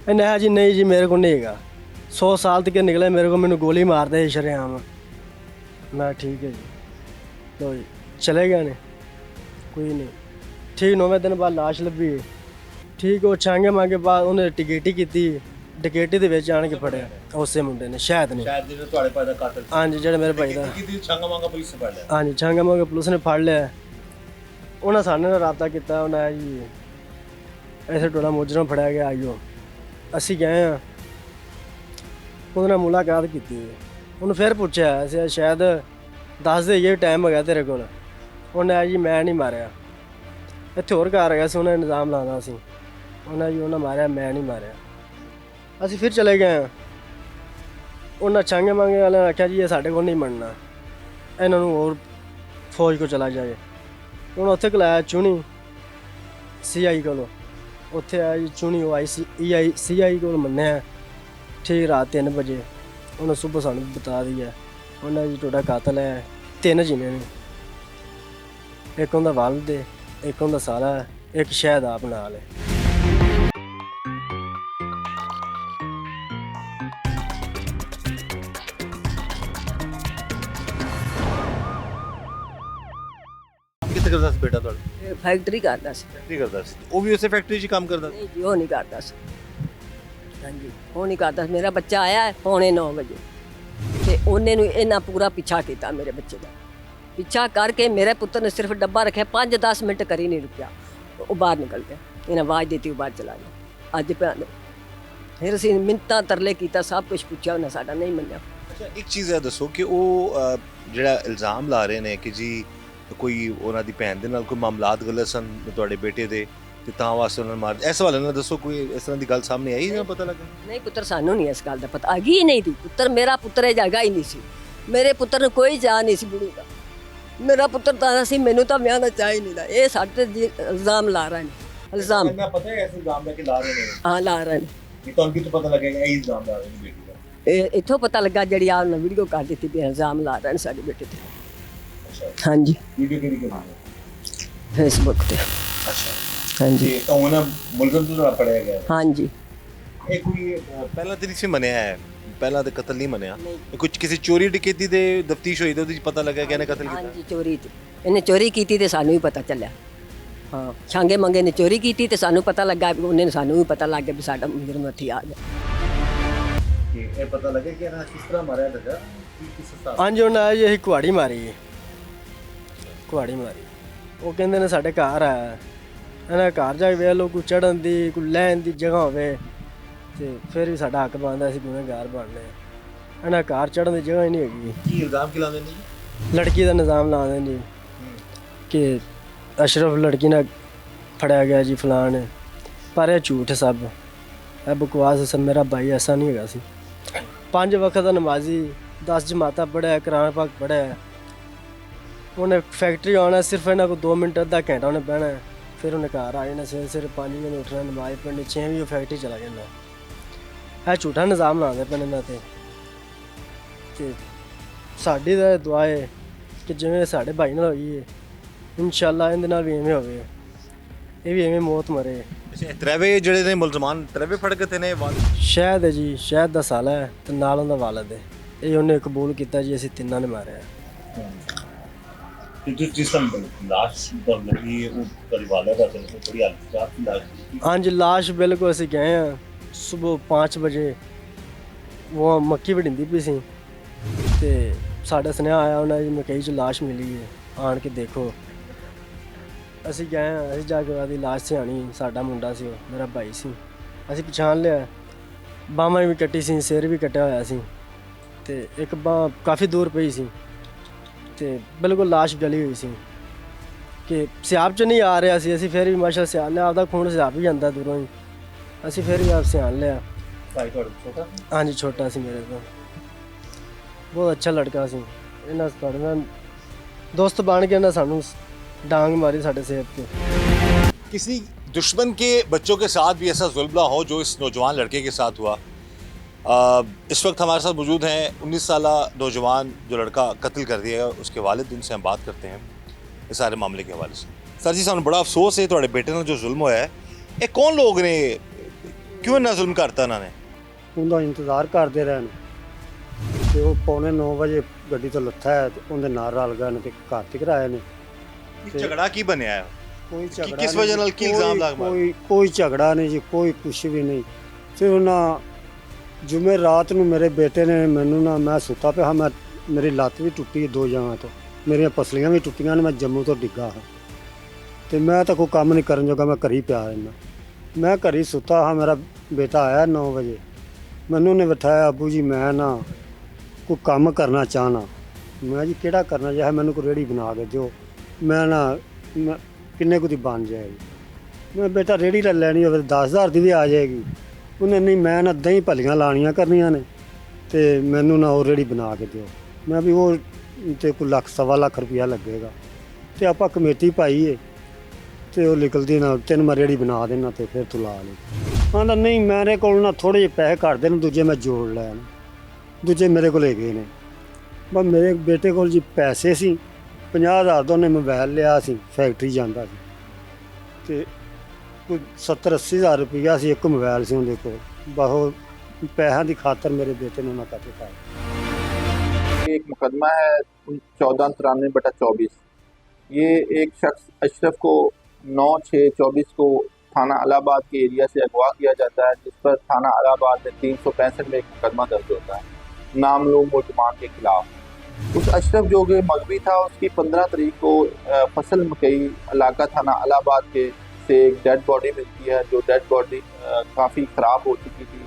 ਇਹਨੇ ਕਿਹਾ ਜੀ ਨਹੀਂ ਜੀ ਮੇਰੇ ਕੋਲ ਨਹੀਂ ਹੈਗਾ, 100 ਸਾਲ ਤੱਕ ਨਿਕਲੇ ਮੇਰੇ ਕੋਲ, ਮੈਨੂੰ ਗੋਲੀ ਮਾਰਦੇ ਸੀ ਸ਼ਰੇਆਮ। ਮੈਂ ਠੀਕ ਹੈ ਜੀ, ਲੋ ਜੀ ਚਲੇ ਗਏ ਨੇ, ਕੋਈ ਨਹੀਂ ਠੀਕ। 9ਵੇਂ ਦਿਨ ਬਾਅਦ ਲਾਸ਼ ਲੱਭੀ, ਠੀਕ। ਉਹ ਛਾਂਗੇ ਮਾਂਗੇ ਬਾਅਦ ਉਹਨੇ ਟਿਕੇਟੀ ਕੀਤੀ, ਡਕੈਤੀ ਦੇ ਵਿੱਚ ਆਣ ਕੇ ਫੜਿਆ ਉਸੇ ਮੁੰਡੇ ਨੇ, ਸ਼ਾਇਦ ਨੇ, ਸ਼ਾਇਦ ਜਿਹੜਾ ਤੁਹਾਡੇ ਭਾਈ ਦਾ ਕਾਤਲ ਸੀ। ਹਾਂਜੀ ਜਿਹੜਾ ਮੇਰੇ ਭਾਈ ਦਾ, ਕਿਤੇ ਛਾਂਗਾ ਮਾਂਗਾ ਪੁਲਿਸ ਨੇ ਫੜ ਲਿਆ। ਹਾਂਜੀ ਛਾਂਗਾ ਮਾਂਗੇ ਪੁਲਿਸ ਨੇ ਫੜ ਲਿਆ। ਉਹਨਾਂ ਸਾਡੇ ਨਾਲ ਰਾਬਤਾ ਕੀਤਾ, ਉਹਨਾਂ ਜੀ ਐਸੇ ਟੋਲਾ ਮੁਜਰਮ ਫੜਿਆ ਗਿਆ, ਆਈਓ ਅਸੀਂ ਗਏ ਆ, ਉਹਦੇ ਨਾਲ ਮੁਲਾਕਾਤ ਕੀਤੀ, ਉਹਨੂੰ ਫਿਰ ਪੁੱਛਿਆ ਅਸੀਂ ਸ਼ਾਇਦ ਦੱਸ ਦੇ ਇਹ ਟਾਈਮ ਹੈਗਾ ਤੇਰੇ ਕੋਲ। ਉਹਨੇ ਆ ਜੀ ਮੈਂ ਨਹੀਂ ਮਾਰਿਆ, ਇੱਥੇ ਹੋਰ ਘਰ ਹੈਗਾ ਸੀ ਉਹਨਾਂ ਇਲਜ਼ਾਮ ਲਾਉਂਦਾ ਸੀ, ਉਹਨਾਂ ਜੀ ਉਹਨਾਂ ਮਾਰਿਆ, ਮੈਂ ਨਹੀਂ ਮਾਰਿਆ। ਅਸੀਂ ਫਿਰ ਚਲੇ ਗਏ ਹਾਂ, ਉਹਨਾਂ ਛਾਂਗੇ ਮਾਂਗੇ ਵਾਲਿਆਂ ਨੇ ਆਖਿਆ ਜੀ ਇਹ ਸਾਡੇ ਕੋਲ ਨਹੀਂ ਮੰਨਣਾ, ਇਹਨਾਂ ਨੂੰ ਹੋਰ ਫੌਜ ਕੋ ਚਲਾ ਜਾਏ। ਹੁਣ ਉੱਥੇ ਕਲਾਇਆ ਚੁਣੀ CI ਕੋਲੋਂ, ਉੱਥੇ ਆਇਆ ਜੀ ਚੁਣੀ ਉਹ CI ਕੋਲ ਮੰਨਿਆ, ਠੀਕ ਰਾਤ 3 ਵਜੇ। ਉਹਨੇ ਸਵੇਰ ਸਾਨੂੰ ਬਤਾ ਦਿਆ, ਉਹਨਾਂ ਜੀ ਤੁਹਾਡਾ ਕਾਤਲ ਹੈ। 3 ਜਣੇ ਨੇ, ਇੱਕ ਉਹਦਾ ਵਾਲਦ ਹੈ, ਇੱਕ ਉਹਦਾ ਸਾਲਾ ਹੈ, ਇੱਕ ਸ਼ਾਇਦ ਆਪ ਨਾਲ ਹੈ। ਕਿੱਥੇ ਕਰਦਾ ਸੀ ਬੇਟਾ ਤੁਹਾਡਾ? ਇਹ ਫੈਕਟਰੀ ਕਰਦਾ ਸੀ। ਕੀ ਕਰਦਾ ਸੀ? ਉਹ ਵੀ ਉਸੇ ਫੈਕਟਰੀ 'ਚ ਹੀ ਕੰਮ ਕਰਦਾ ਸੀ? ਨਹੀਂ ਜੀ ਉਹ ਨਹੀਂ ਕਰਦਾ ਸੀ, ਹਾਂਜੀ ਉਹ ਨਹੀਂ ਕਰਦਾ ਸੀ। ਮੇਰਾ ਬੱਚਾ ਆਇਆ 9:45 ਵਜੇ, ਤੇ ਉਹਨੇ ਨੂੰ ਇਹਨਾਂ ਪੂਰਾ ਪਿੱਛਾ ਕੀਤਾ ਮੇਰੇ ਬੱਚੇ ਦਾ। ਪਿੱਛਾ ਕਰਕੇ ਮੇਰੇ ਪੁੱਤਰ ਨੇ ਸਿਰਫ ਡੱਬਾ ਰੱਖਿਆ, 5-10 ਮਿੰਟ ਕਰੀ ਨਹੀਂ ਰੁਕਿਆ, ਉਹ ਬਾਹਰ ਨਿਕਲ ਗਿਆ। ਇਹਨੇ ਆਵਾਜ਼ ਦਿੱਤੀ, ਉਹ ਬਾਹਰ ਚਲਾ ਗਿਆ। ਅੱਜ ਭੈਣ ਫਿਰ ਅਸੀਂ ਮਿੰਨਤਾਂ ਤਰਲੇ ਕੀਤਾ, ਸਭ ਕੁਝ ਪੁੱਛਿਆ, ਉਹਨੇ ਸਾਡਾ ਨਹੀਂ ਮੰਨਿਆ। ਅੱਛਾ ਇੱਕ ਚੀਜ਼ ਇਹ ਦੱਸੋ ਕਿ ਉਹ ਜਿਹੜਾ ਇਲਜ਼ਾਮ ਲਾ ਰਹੇ ਨੇ ਕਿ ਜੀ ਕੋਈ ਉਹਨਾਂ ਦੀ ਭੈਣ ਦੇ ਨਾਲ ਕੋਈ ਮਾਮਲਾਤ ਗਲਤ ਸਨ ਤੁਹਾਡੇ ਬੇਟੇ ਦੇ, ਤੇ ਤਾਂ ਵਾਸਤੇ ਉਹਨਾਂ ਨੂੰ ਮਾਰ, ਇਸ ਵਾਲੇ ਨਾਲ ਦੱਸੋ ਕੋਈ ਇਸ ਤਰ੍ਹਾਂ ਦੀ ਗੱਲ ਸਾਹਮਣੇ ਆਈ ਜਾਂ ਪਤਾ ਲੱਗਾ? ਨਹੀਂ ਪੁੱਤਰ ਸਾਨੂੰ ਨਹੀਂ ਇਸ ਗੱਲ ਦਾ ਪਤਾ, ਅਗੀ ਨਹੀਂ ਦੀ ਪੁੱਤਰ, ਮੇਰਾ ਪੁੱਤਰ ਇਹ ਜਗ੍ਹਾ ਹੀ ਨਹੀਂ ਸੀ, ਮੇਰੇ ਪੁੱਤਰ ਨੂੰ ਕੋਈ ਚਾਅ ਨਹੀਂ ਸੀ ਬੁੜੀ ਦਾ। ਮੇਰਾ ਪੁੱਤਰ ਤਾਂ ਸੀ, ਮੈਨੂੰ ਤਾਂ ਵਿਆਹ ਦਾ ਚਾਹ ਹੀ ਨਹੀਂ ਦਾ। ਇਹ ਸਾਡੇ ਤੇ ਇਲਜ਼ਾਮ ਲਾ ਰਹੇ ਨੇ, ਇਲਜ਼ਾਮ। ਮੈਨੂੰ ਪਤਾ ਹੈ ਇਸ ਇਲਜ਼ਾਮ ਦਾ ਕਿ ਲਾ ਰਹੇ ਨੇ। ਹਾਂ ਲਾ ਰਹੇ ਨੇ। ਇਹ ਤੁਹਾਨੂੰ ਕਿੱਥੋਂ ਪਤਾ ਲੱਗੇਗਾ ਇਹ ਇਲਜ਼ਾਮ ਲਾ ਰਹੇ ਨੇ ਬੇਟੀ ਦਾ? ਇਹ ਇੱਥੋਂ ਪਤਾ ਲੱਗਾ ਜਿਹੜੀ ਆਹ ਨੇ ਵੀਡੀਓ ਕਰ ਦਿੱਤੀ ਵੀ ਇਲਜ਼ਾਮ ਲਾ ਰਹੇ ਨੇ ਸਾਡੇ ਬੇਟੇ ਤੇ। ਅੱਛਾ ਹਾਂਜੀ ਵੀਡੀਓ ਕਿਹੜੀ ਕਿਹੜੀ? ਫੇਸਬੁੱਕ ਤੇ। ਅੱਛਾ ਹਾਂਜੀ ਇਹ ਤਾਂ ਉਹਨਾਂ ਮੁਲਜ਼ਮ ਤੋਂ ਪੜਿਆ ਗਿਆ। ਹਾਂਜੀ ਇਹ ਕੋਈ ਪਹਿਲਾਂ ਤੇ ਨਹੀਂ ਸੀ ਮੰਨਿਆ ਹੈ, ਪਹਿਲਾਂ ਤੇ ਕਤਲ ਨਹੀਂ ਮੰਨਿਆ। ਕੁਝ ਕਿਸੇ ਚੋਰੀ ਡਕੈਤੀ ਦੇ ਤਫਤੀਸ਼ ਹੋਈ ਤੇ ਉਹਦੇ ਵਿੱਚ ਪਤਾ ਲੱਗਾ ਕਿ ਇਹਨੇ ਕਤਲ ਕੀਤਾ। ਹਾਂਜੀ ਚੋਰੀ ਤੇ ਇਹਨੇ ਚੋਰੀ ਕੀਤੀ ਤੇ ਸਾਨੂੰ ਵੀ ਪਤਾ ਚੱਲਿਆ। ਹਾਂ ਛਾਂਗੇ ਮੰਗੇ ਨੇ ਚੋਰੀ ਕੀਤੀ ਤੇ ਸਾਨੂੰ ਪਤਾ ਲੱਗਾ, ਉਹਨੇ ਸਾਨੂੰ ਵੀ ਪਤਾ ਲੱਗ ਗਿਆ ਵੀ ਸਾਡਾ ਮੁਜਰਮ ਇੱਥੇ ਆ ਗਿਆ। ਕਿ ਇਹ ਪਤਾ ਲੱਗੇ ਕਿ ਇਹਨਾਂ ਕਿਸ ਤਰ੍ਹਾਂ ਮਾਰਿਆ ਲੱਗਾ, ਕਿਸ ਹਿਸਾਬ? ਹਾਂਜੀ ਉਹਨਾਂ ਆਇਆ ਜੀ ਅਸੀਂ ਕੁਹਾੜੀ ਮਾਰੀ ਹੈ, ਕੁਹਾੜੀ ਮਾਰੀ। ਉਹ ਕਹਿੰਦੇ ਨੇ ਸਾਡੇ ਘਰ ਆਇਆ, ਇਹਨਾਂ ਘਰ ਜਾ ਕੇ ਵੇਖ ਲਓ ਕੋਈ ਚੜ੍ਹਨ ਦੀ ਕੋਈ ਲੈਣ ਦੀ ਜਗ੍ਹਾ ਹੋਵੇ ਤੇ ਫਿਰ ਵੀ ਸਾਡਾ ਹੱਕ ਬਣਦਾ, ਅਸੀਂ ਗੁਨਹਗਾਰ ਬਣਨੇ। ਇਹਨਾਂ ਘਰ ਚੜ੍ਹਨ ਦੀ ਜਗ੍ਹਾ ਹੀ ਨਹੀਂ ਹੈਗੀ। ਕੀ ਇਲਜ਼ਾਮ ਕਿ ਲਾਉਂਦੇ ਨੇ ਜੀ? ਲੜਕੀ ਦਾ ਨਿਜ਼ਾਮ ਲਾਉਂਦੇ ਨੇ ਜੀ ਕਿ ਅਸ਼ਰਫ ਲੜਕੀ ਨਾਲ ਫੜਿਆ ਗਿਆ ਜੀ ਫਲਾਣ, ਪਰ ਇਹ ਝੂਠ ਸਭ, ਇਹ ਬਕਵਾਸ ਸਭ। ਮੇਰਾ ਭਾਈ ਐਸਾ ਨਹੀਂ ਹੈਗਾ ਸੀ। 5 ਵਕਤ ਦਾ ਨਮਾਜ਼ੀ, 10 ਜਮਾਤਾਂ ਪੜ੍ਹਿਆ, ਕੁਰਾਨ ਪਾਕ ਪੜ੍ਹਿਆ। ਉਹਨੇ ਫੈਕਟਰੀ ਆਉਣਾ, ਸਿਰਫ ਇਹਨਾਂ ਕੋਲ 2 ਮਿੰਟ ਅੱਧਾ ਘੰਟਾ ਉਹਨੇ ਬਹਿਣਾ, ਫਿਰ ਉਹਨੇ ਘਰ ਆ ਜਾਣਾ। ਸਵੇਰੇ 5 ਵਜੇ ਉੱਠਣਾ, ਨਮਾਜ਼ ਪੜ੍ਹਨੀ, 6 ਵਜੇ ਉਹ ਫੈਕਟਰੀ ਚਲਾ ਜਾਂਦਾ। ਇਹ ਝੂਠਾ ਨਿਜ਼ਾਮ ਲਾਉਂਦੇ ਪਏ ਇਹਨਾਂ ਤੇ ਸਾਡੀ ਤਾਂ ਦੁਆ ਹੈ ਕਿ ਜਿਵੇਂ ਸਾਡੇ ਭਾਈ ਨਾਲ ਹੋਈ ਹੈ, ਇਨਸ਼ਾਅੱਲਾ ਇਹਦੇ ਨਾਲ ਵੀ ਐਵੇਂ ਹੋਵੇ, ਇਹ ਵੀ ਐਵੇਂ ਮੌਤ ਮਰੇ। ਅੱਛਾ ਤ੍ਰੇਵੇ ਜਿਹੜੇ ਨੇ ਮੁਲਜ਼ਮਾਨ ਤ੍ਰੇਵੇ ਫੜ ਕੇ ਤੇ ਨੇ ਸ਼ਾਇਦ ਹੈ ਜੀ, ਸ਼ਾਇਦ ਦਾ ਸਾਲਾ ਹੈ ਤੇ ਨਾਲ ਉਹਦਾ ਵਾਲਦ ਹੈ। ਇਹ ਉਹਨੇ ਕਬੂਲ ਕੀਤਾ ਜੀ ਅਸੀਂ ਤਿੰਨਾਂ ਨੇ ਮਾਰਿਆ। ਜਿਸ ਤਰ੍ਹਾਂ ਲਾਸ਼ ਲੱਗੀ ਉਹ ਪਰਿਵਾਰ ਦਾ ਥੋੜੀ ਹਾਲਤ ਲਾਸ਼। ਹਾਂਜੀ ਲਾਸ਼ ਬਿਲਕੁਲ ਅਸੀਂ ਗਏ ਹਾਂ ਸਵੇਰ 5 ਵਜੇ, ਉਹ ਮੱਕੀ ਵਢਿੰਦੀ ਪਈ ਸੀ ਤੇ ਸਾਡਾ ਸੁਨੇਹਾ ਆਇਆ ਉਹਨਾਂ ਦੀ ਮਕਈ 'ਚ ਲਾਸ਼ ਮਿਲੀ ਹੈ, ਆਣ ਕੇ ਦੇਖੋ। ਅਸੀਂ ਗਏ ਹਾਂ, ਅਸੀਂ ਜਾ ਕੇ ਉਹਦੀ ਲਾਸ਼ ਸਿਆਣੀ, ਸਾਡਾ ਮੁੰਡਾ ਸੀ, ਉਹ ਮੇਰਾ ਭਾਈ ਸੀ। ਅਸੀਂ ਪਛਾਣ ਲਿਆ, ਬਾਹਾਂ ਵੀ ਕੱਟੀ ਸੀ, ਸਿਰ ਵੀ ਕੱਟਿਆ ਹੋਇਆ ਸੀ ਤੇ ਇੱਕ ਬਾਂਹ ਕਾਫੀ ਦੂਰ ਪਈ ਸੀ ਤੇ ਬਿਲਕੁਲ ਲਾਸ਼ ਗਲੀ ਹੋਈ ਸੀ ਕਿ ਸਿਆਬ 'ਚ ਨਹੀਂ ਆ ਰਿਹਾ ਸੀ। ਅਸੀਂ ਫਿਰ ਵੀ ਮਾਸ਼ਾ ਸਿਆਣ ਲਿਆ, ਆਪਦਾ ਖੂਨ ਸਿਆਬ ਹੀ ਜਾਂਦਾ ਦੂਰੋਂ ਹੀ, ਅਸੀਂ ਫਿਰ ਵੀ ਆਪ ਸਿਆਣ ਲਿਆ। ਭਾਈ ਤੁਹਾਡਾ ਛੋਟਾ? ਹਾਂਜੀ ਛੋਟਾ ਸੀ ਮੇਰੇ ਤੋਂ। ਬਹੁਤ ਅੱਛਾ ਲੜਕਾ ਸੀ। ਇਹਨਾਂ ਸਾਡੇ ਨਾਲ ਦੋਸਤ ਬਣ ਕੇ ਇਹਨਾਂ ਸਾਨੂੰ ਡਾਂਗ ਮਾਰੀ ਸਾਡੇ ਸਿਰ ਤੇ। किसी दुश्मन के बच्चों के साथ भी ऐसा जुल्म ना हो जो इस नौजवान लड़के के साथ हुआ। इस वक्त हमारे साथ मौजूद हैं 19 साल नौजवान जो लड़का कत्ल कर दिया गया, उसके वालिद, उनसे हम बात करते हैं इस सारे मामले के हवाले से। सर जी, सानू बड़ा अफसोस है थोड़े बेटे नाल जो जुल्म होया है, ये कौन लोग ने, क्यों इन्ना जुल्म करता इन्होंने? ਉਹਦਾ ਇੰਤਜ਼ਾਰ ਕਰਦੇ ਰਹੇ ਨੇ ਤੇ ਉਹ ਪੌਣੇ 9 ਵਜੇ ਗੱਡੀ ਤੋਂ ਲੱਥਾ ਹੈ ਤੇ ਉਹਦੇ ਨਾਲ ਰਲ ਗਏ ਨੇ ਤੇ ਘਰ ਤੱਕ ਆਏ ਨੇ। झगड़ा की बनया है? ਕੋਈ ਝਗੜਾ ਕਿਸ ਨਹੀਂ ਵਜ੍ਹਾ ਨਾਲ ਜੀ, ਕੀ ਇਲਜ਼ਾਮ ਲੱਗ ਮਾਰੇ? ਕੋਈ ਝਗੜਾ ਨਹੀਂ ਜੀ, ਕੋਈ ਕੁਛ ਵੀ ਨਹੀਂ। ਫਿਰ ਉਹਨਾਂ ਜੁਮੇ ਰਾਤ ਨੂੰ ਮੇਰੇ ਬੇਟੇ ਨੇ ਮੈਨੂੰ ਨਾ, ਮੈਂ ਸੁੱਤਾ ਪਿਆ ਹਾਂ, ਮੇਰੀ ਲੱਤ ਵੀ ਟੁੱਟੀ 2 ਜਗ੍ਹਾ ਤੋਂ, ਮੇਰੀਆਂ ਪਸਲੀਆਂ ਵੀ ਟੁੱਟੀਆਂ ਨੇ, ਮੈਂ ਜੰਮੂ ਤੋਂ ਡਿੱਗਾ ਹਾਂ ਤੇ ਮੈਂ ਤਾਂ ਕੋਈ ਕੰਮ ਨਹੀਂ ਕਰਨ ਜੋਗਾ, ਮੈਂ ਘਰੀ ਪਿਆ ਰਹਿਣਾ। ਮੈਂ ਘਰੀ ਸੁੱਤਾ ਹਾਂ, ਮੇਰਾ ਬੇਟਾ ਆਇਆ 9 ਵਜੇ, ਮੈਨੂੰ ਨੇ ਬਿਠਾਇਆ, ਅੱਬੂ ਜੀ ਮੈਂ ਨਾ ਕੋਈ ਕੰਮ ਕਰਨਾ ਚਾਹਨਾ। ਮੈਂ ਜੀ ਕਿਹੜਾ ਕਰਨਾ ਚਾਹੇ, ਮੈਨੂੰ ਕੋਈ ਰੇੜੀ ਬਣਾ ਕੇ ਦਿਓ, ਮੈਂ ਨਾ ਮੈਂ ਕਿੰਨੇ ਕੁ ਦੀ ਬਣ ਜਾਏਗੀ। ਮੈਂ ਬੇਟਾ ਰੇੜੀ ਲੈ ਲੈਣੀ ਹੋਵੇ 10,000 ਦੀ ਵੀ ਆ ਜਾਏਗੀ। ਉਹਨੇ ਨਹੀਂ, ਮੈਂ ਨਾ ਦਹੀਂ ਭੱਲੀਆਂ ਲਾਣੀਆਂ ਕਰਨੀਆਂ ਨੇ ਤੇ ਮੈਨੂੰ ਨਾ ਉਹ ਰੇੜੀ ਬਣਾ ਕੇ ਦਿਓ। ਮੈਂ ਵੀ ਉਹ ਤੇ ਕੋਈ ਲੱਖ ਸਵਾ ਲੱਖ ਰੁਪਇਆ ਲੱਗੇਗਾ ਤੇ ਆਪਾਂ ਕਮੇਟੀ ਪਾਈ ਏ ਤੇ ਉਹ ਨਿਕਲਦੀ ਨਾ, ਤੈਨੂੰ ਮੈਂ ਰੇੜੀ ਬਣਾ ਦੇਣਾ ਤੇ ਫਿਰ ਤੂੰ ਲਾ ਲਈ। ਆਂਦਾ ਨਹੀਂ, ਮੇਰੇ ਕੋਲ ਨਾ ਥੋੜ੍ਹੇ ਜਿਹੇ ਪੈਸੇ ਘੱਟ ਦੇ ਨੇ, ਦੂਜੇ ਮੈਂ ਜੋੜ ਲੈਣ, ਦੂਜੇ ਮੇਰੇ ਕੋਲ ਹੈਗੇ ਨੇ। ਬਸ ਮੇਰੇ ਬੇਟੇ ਕੋਲ ਜੀ ਪੈਸੇ ਸੀ 50,000 ਦਾ, ਉਹਨੇ ਮੋਬਾਈਲ ਲਿਆ ਸੀ, ਫੈਕਟਰੀ ਜਾਂਦਾ ਸੀ ਤੇ ਕੋਈ 70-80 ਹਜ਼ਾਰ ਰੁਪਈਆ ਸੀ, ਇੱਕ ਮੋਬਾਈਲ ਸੀ ਉਹਦੇ ਕੋਲ। ਬਹੁਤ ਪੈਸਿਆਂ ਦੀ ਖਾਤਰ ਮੇਰੇ ਬੇਟੇ ਨੂੰ ਨਾ ਕਤਲ ਕਰ। एक मुकदमा है 1493/24। ये एक शख्स अशरफ को 9/6/24 को थाना इलाहाबाद के एरिया से अगवा किया जाता है, जिस पर थाना इलाहाबाद में 365 में एक मुकदमा दर्ज होता है नामलूम मुलजमान के खिलाफ। उस अशरफ जो कि मगवी था, उसकी 15 तारीख को फसल मकई इलाका थाना इलाहाबाद के से एक डेड बॉडी मिलती है, जो डेड बॉडी काफ़ी ख़राब हो चुकी थी।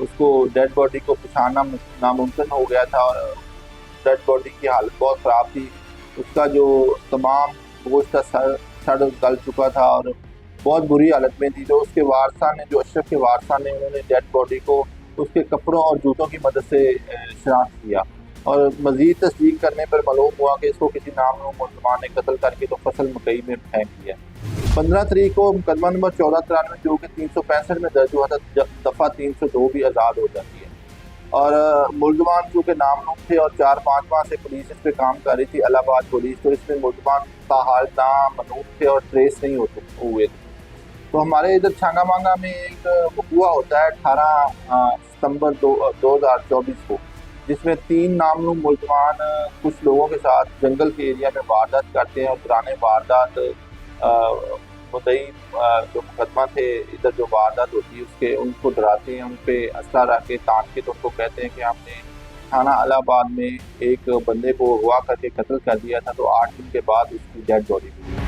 उसको डेड बॉडी को पहचानना नामुमकिन हो गया था और डेड बॉडी की हालत बहुत ख़राब थी। उसका जो तमाम गोश्त सड़ गल चुका था और बहुत बुरी हालत में थी। तो उसके वारसा ने, जो अशरफ के वारसा ने, उन्होंने डेड बॉडी को उसके कपड़ों और जूतों की मदद से शनाख्त किया और मज़ीद तस्दीक करने पर मालूम हुआ कि इसको किसी नामलूम मुसलमान ने कत्ल करके तो फसल मकई में फेंक दिया। 15 तारीख को मुकदमा नंबर 1493 जो कि 365 में दर्ज हुआ था, दफ़ा 302 भी आज़ाद हो जाती है और मुलजमान चूँकि नामलूम थे और 4-5 माह से पुलिस इस पर काम कर रही थी, इलाहाबाद पुलिस, तो इसमें मुलजमान ताहाल नामनूब थे और ट्रेस नहीं हुए थे। तो हमारे इधर छांगा मांगा में एक वक़ूआ होता है 18 सितंबर 2024 को, जिसमें 3 नामलूम मुलजमान कुछ लोगों के साथ जंगल के एरिया में वारदात करते हैं और पुराने वारदात मुद्दई जो मुकदमा थे, इधर जो वारदात होती है उसके उनको डराते हैं, उन पर असला रख के तान के, तो उनको कहते हैं कि हमने थाना इलाहाबाद में एक बंदे को अगवा करके कत्ल कर दिया था, तो 8 दिन के बाद उसकी डेड बॉडी मिली।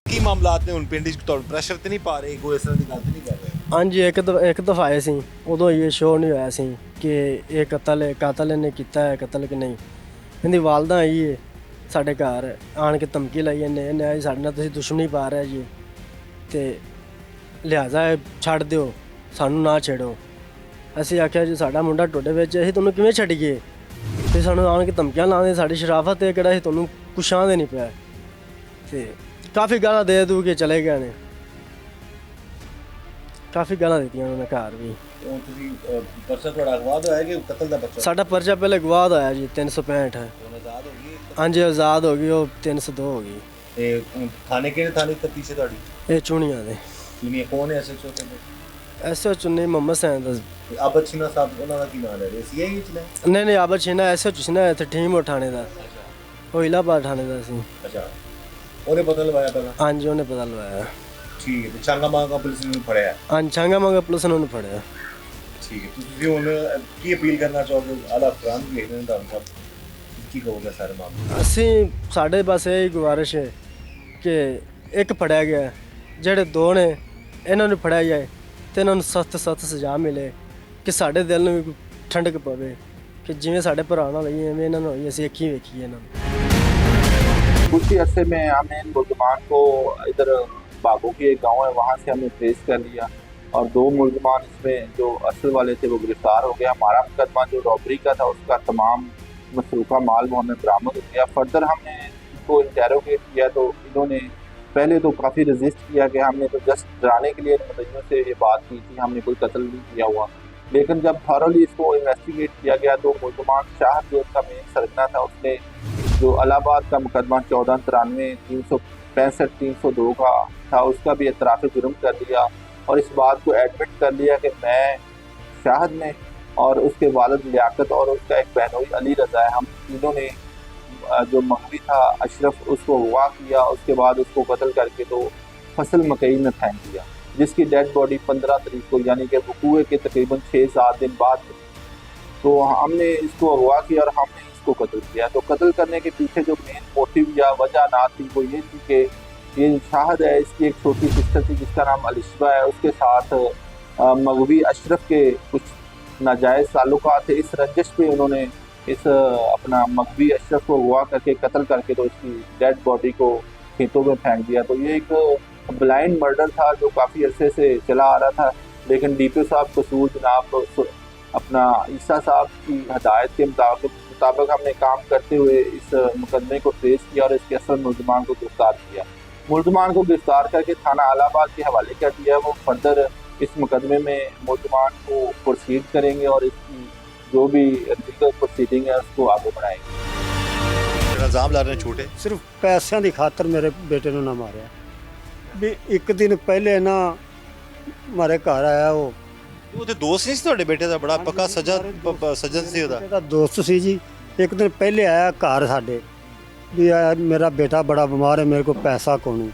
ਕੀ ਮਾਮਲਾਤ ਨੇ ਹੁਣ ਪਿੰਡ 'ਚ ਤੁਹਾਨੂੰ ਪ੍ਰੈਸ਼ਰ ਤੇ ਨਹੀਂ ਪਾ ਰਹੇ, ਕੋਈ ਇਸ ਤਰ੍ਹਾਂ ਦੀ ਗੱਲ ਤੇ ਨਹੀਂ ਕਰ ਰਹੇ? ਹਾਂਜੀ, ਇੱਕ ਦਫਾ ਆਏ ਸੀ, ਉਦੋਂ ਇਹ ਸ਼ੋਅ ਨਹੀਂ ਹੋਇਆ ਸੀ ਕਿ ਇਹ ਕਾਤਲ ਨੇ ਕੀਤਾ ਹੈ, ਕਤਲ ਕਿ ਨਹੀਂ। ਇਹਦੀ ਵਾਲਦਾ ਆਈ ਹੈ ਸਾਡੇ ਘਰ ਆਣ ਕੇ ਧਮਕੀ ਲਾਈ, ਇਹਨੇ ਸਾਡੇ ਨਾਲ ਤੁਸੀਂ ਦੁਸ਼ਮਣੀ ਪਾ ਰਿਹਾ ਜੀ ਤੇ ਲਿਹਾਜ਼ਾ ਇਹ ਛੱਡ ਦਿਓ, ਸਾਨੂੰ ਨਾ ਛੇੜੋ। ਅਸੀਂ ਆਖਿਆ ਜੀ ਸਾਡਾ ਮੁੰਡਾ ਟੋਡੇ ਵਿੱਚ, ਅਸੀਂ ਤੁਹਾਨੂੰ ਕਿਵੇਂ ਛੱਡੀਏ? ਤੇ ਸਾਨੂੰ ਆਣ ਕੇ ਧਮਕੀਆਂ ਲਾਉਂਦੇ, ਸਾਡੀ ਸ਼ਰਾਫਤ ਤੇ ਕਿਹੜਾ ਅਸੀਂ ਤੁਹਾਨੂੰ ਕੁਛਾਂ ਦੇ ਨਹੀਂ ਪਿਆ ਤੇ ਕਾਫੀ ਗਾਲਾਂ ਦੇ ਦੂ ਕੇ ਚਲੇ ਗਏ ਨੇ, ਕਾਫੀ ਗਾਲਾਂ ਦਿੱਤੀਆਂ ਉਹਨਾਂ ਨੇ ਘਰ ਵੀ। ਹੁਣ ਤੁਸੀਂ ਪਰਚਾ ਤੁਹਾਡਾ ਅਗਵਾ ਦਾ ਹੈ ਕਿ ਕਤਲ ਦਾ ਪਰਚਾ? ਸਾਡਾ ਪਰਚਾ ਪਹਿਲੇ ਅਗਵਾ ਦਾ ਆਇਆ ਜੀ 365 ਹੈ। ਹੁਣ ਆਜ਼ਾਦ ਹੋ ਗਈ? ਹਾਂਜੀ ਆਜ਼ਾਦ ਹੋ ਗਈ, ਉਹ 302 ਹੋ ਗਈ। ਤੇ ਥਾਣੇ ਕਿਹੜੇ ਥਾਣੇ ਤਫਤੀਸ਼ ਹੈ ਤੁਹਾਡੀ? ਇਹ ਚੂਣੀਆਂ ਦੇ ਦੁਨੀਆ ਕੌਣ ਹੈ ਐਸਐਚਓ ਤੇ? ਐਸਓ ਚੁੰਨੀ ਮੁਹੰਮਦ ਸੈਨ ਦਾ। ਆਬਦ ਛਿਨਾ ਸਾਹਿਬ ਉਹਨਾਂ ਦਾ ਕੀ ਨਾਮ ਹੈ? ਸੀਆਈ ਵਿੱਚ ਨੇ? ਨਹੀਂ ਆਬਦ ਛਿਨਾ ਐਸਓ ਛਿਨਾ ਇੱਥੇ ਟੀਮ ਉਠਾਣੇ ਦਾ, ਉਹ ਇਲਾਹਾਬਾਦ ਥਾਣੇ ਦਾ ਸੀ। ਅੱਛਾ, ਉਹਨੇ ਪਤਾ ਲਵਾਇਆ ਪਹਿਲਾਂ? ਹਾਂਜੀ ਉਹਨੇ ਪਤਾ ਲਵਾਇਆ। ਠੀਕ ਹੈ, ਤੇ ਛਾਂਗਾ ਮਾਂਗਾ ਪੁਲਿਸ ਨੇ ਉਹਨੂੰ ਫੜਿਆ? ਹਾਂਜੀ ਛਾਂਗਾ ਮਾਂਗਾ ਪੁਲਿਸ ਨੇ ਉਹਨੂੰ ਫੜਿਆ। ਠੀਕ ਹੈ, ਤੁਸੀਂ ਹੁਣ ਕੀ ਅਪੀਲ ਕਰਨਾ ਚਾਹੋਗੇ? ਆਲਾ ਅਫਰਾਨ ਵੇਖ ਰਹੇ ਨੇ ਤੁਹਾਨੂੰ ਸਭ, ਕੀ ਕਹੋਗੇ ਸਾਰੇ ਮਾਮਲੇ? ਅਸੀਂ ਸਾਡੇ ਬਸ ਇਹ ਗੁਜ਼ਾਰਿਸ਼ ਹੈ ਕਿ ਇੱਕ ਫੜਿਆ ਗਿਆ, ਜਿਹੜੇ 2 ਨੇ ਇਹਨਾਂ ਨੂੰ ਫੜਿਆ ਜਾਏ ਤੇ ਇਹਨਾਂ ਨੂੰ ਸਖਤ ਸਜ਼ਾ ਮਿਲੇ ਕਿ ਸਾਡੇ ਦਿਲ ਨੂੰ ਵੀ ਠੰਡਕ ਪਵੇ ਕਿ ਜਿਵੇਂ ਸਾਡੇ ਭਰਾ ਨਾਲ ਹੋਈ ਐਵੇਂ ਇਹਨਾਂ ਨੂੰ ਹੋਈ, ਅਸੀਂ ਅੱਖੀਂ ਵੇਖੀਏ ਇਹਨਾਂ ਨੂੰ। कुछ ही अरसे में हमने इन मुलजमान को इधर बागों की एक गांव है वहाँ से हमने ट्रेस कर लिया और 2 मुलजमान इसमें जो असल वाले थे वो गिरफ्तार हो गया। हमारा मुकदमा जो रॉबरी का था उसका तमाम मसरूफ़ा माल वो हमें बरामद हो गया। फर्दर हमने इनको इंटेरोगेट किया तो इन्होंने पहले तो काफ़ी रजिस्ट किया कि हमने तो जस्ट डराने के लिए मुलजिमों से ये बात की थी, हमने कोई कत्ल नहीं किया हुआ। लेकिन जब थॉरली इसको इन्वेस्टिगेट किया गया तो मुलजमान शाहद जो उसका मेन सरगना था उसने जो इलाहाबाद का मुकदमा 1493 365 302 का था उसका भी एतराफ़ जुर्म कर दिया और इस बात को एडमिट कर लिया कि मैं शाहद ने और उसके वालिद लियाकत और उसका एक बहनोई अली रज़ा है, हम तीनों ने जो मगवी था अशरफ उसको अगवा किया, उसके बाद उसको कत्ल करके तो फसल मकई में फेंक दिया, जिसकी डेड बॉडी 15 तारीख को यानी कि वकूए के तकरीबन 6-7 दिन बाद तो हमने इसको अगवा किया और हमने इसको कत्ल किया। तो कत्ल करने के पीछे जो मेन मोटिव या वजह ना थी वो ये थी कि ये शाहद है, इसकी एक छोटी सिस्टर थी जिसका नाम अलिशबा है, उसके साथ मगवी अशरफ के कुछ नाजायज़ ताल्लुकात थे। इस रंजिश पे उन्होंने इस अपना मगवी अशरफ को अगवा करके कत्ल करके तो इसकी डेड बॉडी को खेतों में फेंक दिया। तो ये एक ब्लाइंड मर्डर था जो काफ़ी अरसे से चला आ रहा था, लेकिन DPO साहब कसूर जनाब अपना ईसा साहब की हदायत के मुताबिक हमने काम करते हुए इस मुकदमे को ट्रेस किया और इसके असल मुलजमान को गिरफ्तार किया। मुलजमान को गिरफ्तार करके थाना इलाहाबाद के हवाले कर दिया। वो फर्दर इस मुकदमे में मुलजमान को प्रोसीड करेंगे और इसकी जो भी लीगल प्रोसीडिंग है उसको आगे बढ़ाएंगे। इल्जाम ला रहे हैं झूठे, सिर्फ पैसों की खातर मेरे बेटे ने ना मारिया। भी एक दिन पहले ना हमारे घर आया वो ਉਹਦੇ ਦੋਸਤ ਨਹੀਂ ਸੀ ਤੁਹਾਡੇ ਬੇਟੇ ਦਾ ਬੜਾ ਪੱਕਾ ਸੱਜਣ ਸੀ ਉਹਦਾ? ਇਹਦਾ ਦੋਸਤ ਸੀ ਜੀ। ਇੱਕ ਦਿਨ ਪਹਿਲੇ ਆਇਆ ਘਰ ਸਾਡੇ ਵੀ ਆ ਮੇਰਾ ਬੇਟਾ ਬੜਾ ਬਿਮਾਰ ਹੈ, ਮੇਰੇ ਕੋਲ ਪੈਸਾ ਕੋਣੀ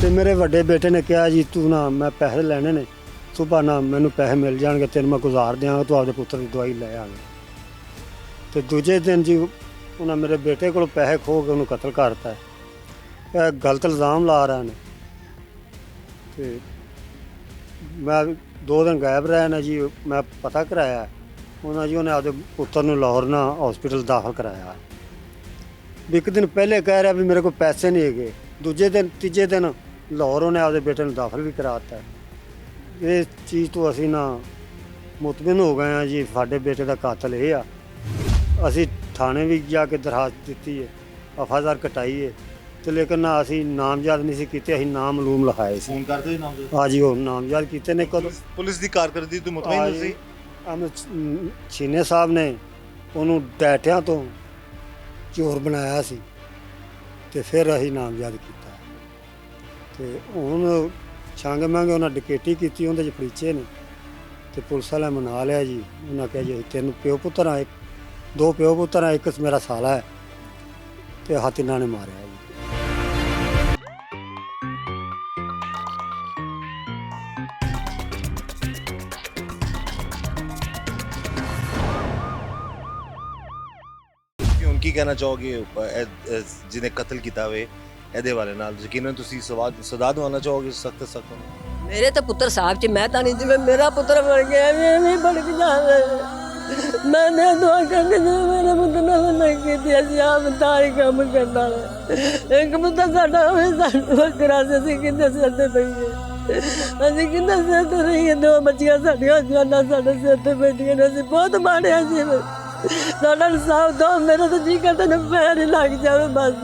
ਤੇ ਮੇਰੇ ਵੱਡੇ ਬੇਟੇ ਨੇ ਕਿਹਾ ਜੀ ਤੂੰ ਨਾ ਮੈਂ ਪੈਸੇ ਲੈਣੇ ਨੇ, ਸੁਬਾ ਨਾ ਮੈਨੂੰ ਪੈਸੇ ਮਿਲ ਜਾਣਗੇ ਤੈਨੂੰ ਮੈਂ ਗੁਜ਼ਾਰ ਦਿਆਂਗਾ, ਤੂੰ ਆਪਦੇ ਪੁੱਤਰ ਦੀ ਦਵਾਈ ਲੈ ਆਵੇਂ। ਤੇ ਦੂਜੇ ਦਿਨ ਜੀ ਉਹਨਾਂ ਮੇਰੇ ਬੇਟੇ ਕੋਲ ਪੈਸੇ ਖੋਹ ਕੇ ਉਹਨੂੰ ਕਤਲ ਕਰਤਾ। ਇਹ ਗਲਤ ਇਲਜ਼ਾਮ ਲਾ ਰਹੇ ਨੇ ਤੇ ਮੈਂ 2 ਦਿਨ ਗਾਇਬ ਰਿਹਾ ਨਾ ਜੀ। ਮੈਂ ਪਤਾ ਕਰਾਇਆ ਉਹਨਾਂ ਜੀ ਉਹਨੇ ਆਪਦੇ ਪੁੱਤਰ ਨੂੰ ਲਾਹੌਰ ਨਾ ਹਸਪੀਟਲ ਦਾਖਲ ਕਰਾਇਆ। ਵੀ ਇੱਕ ਦਿਨ ਪਹਿਲੇ ਕਹਿ ਰਿਹਾ ਵੀ ਮੇਰੇ ਕੋਲ ਪੈਸੇ ਨਹੀਂ ਹੈਗੇ, ਦੂਜੇ ਦਿਨ ਤੀਜੇ ਦਿਨ ਲਾਹੌਰ ਉਹਨੇ ਆਪਦੇ ਬੇਟੇ ਨੂੰ ਦਾਖਲ ਵੀ ਕਰਾ ਦਿੱਤਾ। ਇਹ ਚੀਜ਼ ਤੋਂ ਅਸੀਂ ਨਾ ਮੁਤਮਿਨ ਹੋ ਗਏ ਹਾਂ ਜੀ, ਸਾਡੇ ਬੇਟੇ ਦਾ ਕਾਤਲ ਇਹ ਆ। ਅਸੀਂ ਥਾਣੇ ਵੀ ਜਾ ਕੇ ਦਰਖਾਸਤ ਦਿੱਤੀ ਹੈ, FIR ਕਟਾਈ ਹੈ ਤੇ ਲੇਕਿਨ ਨਾ ਅਸੀਂ ਨਾਮਜ਼ਦ ਨਹੀਂ ਸੀ ਕੀਤੇ, ਅਸੀਂ ਨਾਮ ਮਲੂਮ ਲਿਖਾਏ ਸੀ। ਫੋਨ ਕਰਦੇ ਨਾਮਜ਼ਦ? ਹਾਂਜੀ ਉਹ ਨਾਮਜ਼ਦ ਕੀਤੇ ਨੇ। ਕਦੋਂ ਪੁਲਿਸ ਦੀ ਕਾਰਕਰਦਗੀ ਤੋਂ ਮੁਤਮਈਨ ਸੀ? ਛੀਨੇ ਸਾਹਿਬ ਨੇ ਉਹਨੂੰ ਡੈਟਿਆਂ ਤੋਂ ਚੋਰ ਬਣਾਇਆ ਸੀ ਤੇ ਫਿਰ ਅਸੀਂ ਨਾਮਜ਼ਦ ਕੀਤਾ ਤੇ ਹੁਣ ਛਾਂਗੇ ਮਾਂਗੇ ਉਹਨਾਂ ਡਕੈਤੀ ਕੀਤੀ, ਉਹਦੇ 'ਚ ਫਰੀਚੇ ਨੇ ਤੇ ਪੁਲਿਸ ਵਾਲਿਆਂ ਮਨਾ ਲਿਆ ਜੀ। ਉਹਨਾਂ ਕਿਹਾ ਜੀ ਤੈਨੂੰ ਪਿਓ ਪੁੱਤਰ ਆ, 2 ਪਿਓ ਪੁੱਤਰ ਆ, ਇੱਕ ਮੇਰਾ ਸਾਲਾ ਹੈ ਤੇ ਹੱਥ ਇਹਨਾਂ ਨੇ ਮਾਰਿਆ ਜੀ। ਹੁਣ ਕੀ ਕਹਿਣਾ ਚਾਹੋਗੇ ਜਿਹਨੇ ਕਤਲ ਕੀਤਾ ਹੋਵੇ ਇਹਦੇ ਵਾਲੇ ਨਾਲ? ਯਕੀਨਨ ਤੁਸੀਂ ਸਜ਼ਾ ਦਿਵਾਉਣਾ ਚਾਹੋਗੇ ਸਖਤ ਸਖਤ? ਮੇਰੇ ਤਾਂ ਪੁੱਤਰ ਸਾਹਿਬ ਚ ਮੈਂ ਤਾਂ ਨਹੀਂ, ਜਿਵੇਂ ਮੇਰਾ ਪੁੱਤਰ ਮਰ ਗਿਆ ਐਵੇਂ ਬੜਕ ਜਾਵੇ। ਮੈਂ ਦੁਆ ਕਰਦੀ ਮੇਰੇ ਪੁੱਤਰ ਨਾਲ ਨਹੀਂ ਕੀਤੀ, ਅਸੀਂ ਆਪ ਤਾਰੀ ਕੰਮ ਕਰਨਾ। ਇੱਕ ਪੁੱਤਰ ਸਾਡਾ ਹੋਵੇ ਸਾਨੂੰ ਵੱਖਰਾ ਸੀ, ਅਸੀਂ ਕਿੰਨੇ ਸਿਰ ਤੇ ਪਈਏ, ਅਸੀਂ ਕਿੰਨੇ ਸਿਰ ਤੇ ਰਹੀਏ। 2 ਬੱਚੀਆਂ ਸਾਡੀਆਂ ਜਵਾਨਾਂ ਸਾਡੇ ਸਿਰ ਤੇ ਬੈਠੀਆਂ ਨੇ, ਅਸੀਂ ਬਹੁਤ ਮਾੜਿਆ ਸੀ। ਸਾਡਾ ਇਨਸਾਫ ਦੋ, ਮੇਰਾ ਤਾਂ ਜੀ ਕਰਦਾ ਨਾ ਪੈਰ ਹੀ ਲੱਗ ਜਾਵੇ ਬਸ।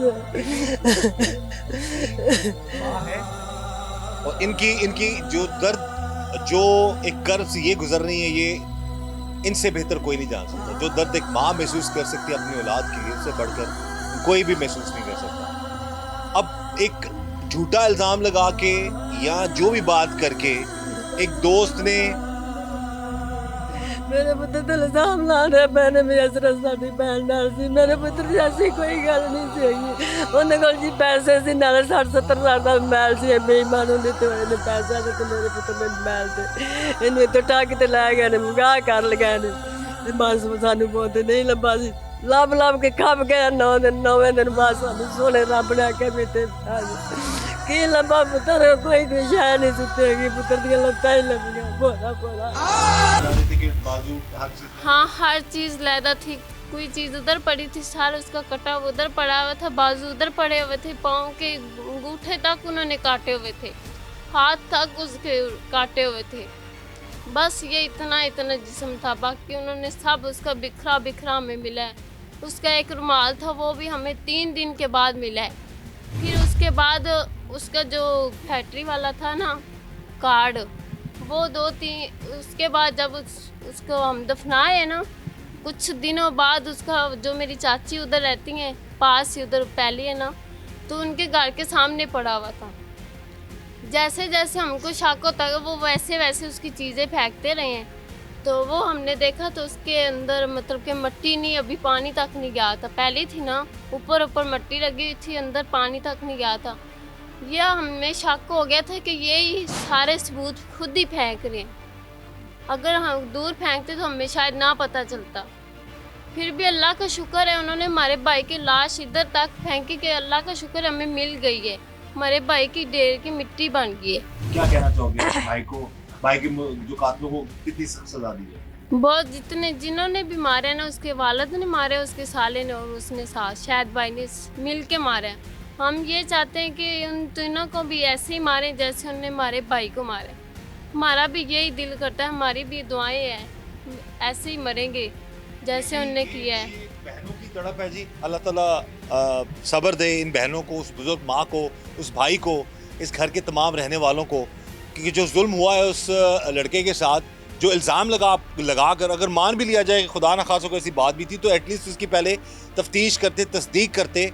और इनकी जो दर्द जो एक कर्ज से ये गुजर रही है, ये इनसे बेहतर कोई नहीं जान सकता। जो दर्द एक माँ महसूस कर सकती है अपनी औलाद के लिए, उससे बढ़कर कोई भी महसूस नहीं कर सकता। अब एक झूठा इल्ज़ाम लगा के या जो भी बात करके एक दोस्त ने ਮੇਰੇ ਪੁੱਤਰ ਤੇ ਇਲਜ਼ਾਮ ਲਾ ਰਿਹਾ ਭੈਣ ਮੇਰੀ ਅਸਰਤ ਸਾਡੀ ਭੈਣ ਨਾਲ ਸੀ। ਮੇਰੇ ਪੁੱਤਰ ਦੀ ਐਸੀ ਕੋਈ ਗੱਲ ਨਹੀਂ ਸੀ ਹੈਗੀ। ਉਹਦੇ ਕੋਲ ਜੀ ਪੈਸੇ ਸੀ, ਨਾਲੇ 60-70 ਹਜ਼ਾਰ ਦਾ ਮੈਲ ਸੀ। ਬੇਈਮਾਨ ਹੁੰਦੇ ਤੇ ਉਹਨੇ ਪੈਸਾ ਤੇ ਮੇਰੇ ਪੁੱਤਰ ਨੇ ਮੈਲ ਤੇ ਇਹਨੂੰ ਇੱਥੋਂ ਟਾਕ ਤੇ ਲੈ ਗਏ ਨੇ, ਮੁਗਾਹ ਕਰ ਲਗਾਏ ਨੇ ਤੇ ਬਸ ਸਾਨੂੰ ਬਹੁਤ ਨਹੀਂ ਲੱਭਾ ਸੀ। ਲੱਭ ਕੇ ਖੱਪ ਗਏ। 9ਵੇਂ ਦਿਨ ਬਾਅਦ ਸਾਨੂੰ ਸੋਹਣੇ ਰੱਬ ਨੇ ਆਖਿਆ ਵੀ ਤੇ ਕੀ ਲੱਭਾ ਪੁੱਤਰ, ਕੋਈ ਸ਼ੈ ਨਹੀਂ ਸੁੱਤੇ ਹੈਗੀ, ਪੁੱਤਰ ਦੀਆਂ ਲੱਤਾਂ ਹੀ ਲੱਭੀਆਂ। ਭੋਲਾ हाँ, हर चीज़ लैदा थी, कोई चीज़ उधर पड़ी थी, सारा उसका कटा हुआ उधर पड़ा हुआ था, बाजू उधर पड़े हुए थे, पाँव के अंगूठे तक उन्होंने काटे हुए थे, हाथ तक उसके काटे हुए थे। बस ये इतना इतना जिस्म था, बाकी उन्होंने सब उसका बिखरा बिखरा हमें मिला है। उसका एक रुमाल था, वो भी हमें 3 दिन के बाद मिला है। फिर उसके बाद उसका जो फैक्ट्री वाला था ना कार्ड, वो 2-3 उसके बाद जब उसको हम दफनाए ना, कुछ दिनों बाद उसका जो मेरी चाची उधर रहती हैं पास ही, उधर पहली है ना, तो उनके घर के सामने पड़ा हुआ था। जैसे जैसे हमको शक होता है वो वैसे वैसे उसकी चीज़ें फेंकते रहे हैं, तो वो हमने देखा तो उसके अंदर मतलब कि मिट्टी नहीं, अभी पानी तक नहीं गया था। पहले थी ना ऊपर ऊपर मिट्टी लगी हुई थी, अंदर पानी तक नहीं गया था। यह हमें शक हो गया था कि ये सारे सबूत खुद ही फेंक रहे हैं, अगर हम दूर फेंकते तो हमें शायद ना पता चलता। फिर भी अल्लाह का शुक्र है, उन्होंने हमारे भाई की लाश इधर तक फेंकी कि अल्लाह का शुक्र है हमें मिल गई है, हमारे भाई की ढेर की मिट्टी बन गई है। क्या कहना चाहोगे भाई के जो कातिलों को कितनी सख्त सजा दी है? बहुत जिन्होंने भी मारे ना, उसके वालिद ने मारे, उसके साले ने और उसने साथ शायद भाई ने मिल के मारे। हम ये चाहते हैं कि उन तीनों को भी ऐसे ही मारें जैसे उनने हमारे भाई को मारे। हमारा भी यही दिल करता है, हमारी भी दुआएं हैं, ऐसे ही मरेंगे जैसे उनने किया है। बहनों की तड़प है जी, अल्लाह ताला सब्र दे इन बहनों को, उस बुजुर्ग माँ को, उस भाई को, इस घर के तमाम रहने वालों को, क्योंकि जो जुल्म हुआ है उस लड़के के साथ, जो इल्ज़ाम लगा कर अगर मान भी लिया जाए खुदा न खास हो ऐसी बात भी थी, तो एटलीस्ट उसकी पहले तफ्तीश करते, तस्दीक करते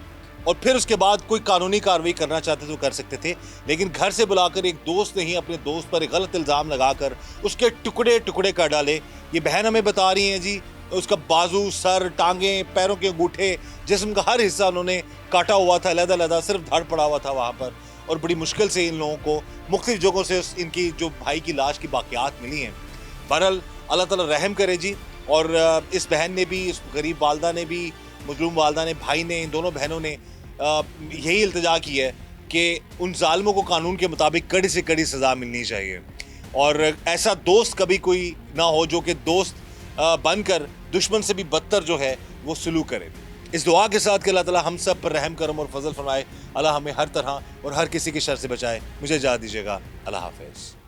और फिर उसके बाद कोई कानूनी कार्रवाई करना चाहते तो कर सकते थे। लेकिन घर से बुलाकर एक दोस्त ने ही अपने दोस्त पर एक गलत इल्ज़ाम लगाकर उसके टुकड़े टुकड़े कर डाले। ये बहन हमें बता रही हैं जी, उसका बाजू, सर, टांगें, पैरों के अंगूठे, जिस्म का हर हिस्सा उन्होंने काटा हुआ था, लहदा सिर्फ धड़ पड़ा हुआ था वहाँ पर। और बड़ी मुश्किल से इन लोगों को मुख्तलिफ जगहों से इनकी जो भाई की लाश की बाक़ियात मिली हैं। बहरहाल अल्लाह ताला रहम करे जी। और इस बहन ने भी, इस गरीब वालदा ने भी, मजलूम वालदा ने, भाई ने, इन दोनों बहनों ने यही इल्तिजा की है कि उन जालिमों को कानून के मुताबिक कड़ी से कड़ी सज़ा मिलनी चाहिए और ऐसा दोस्त कभी कोई ना हो जो कि दोस्त बनकर दुश्मन से भी बदतर जो है वो सलूक करे। इस दुआ के साथ कि अल्लाह ताला हम सब पर रहम करम और फजल फरमाए, अल्लाह हमें हर तरह और हर किसी के शर से बचाए। मुझे इजाज़त दीजिएगा, अल्लाह हाफ़िज़।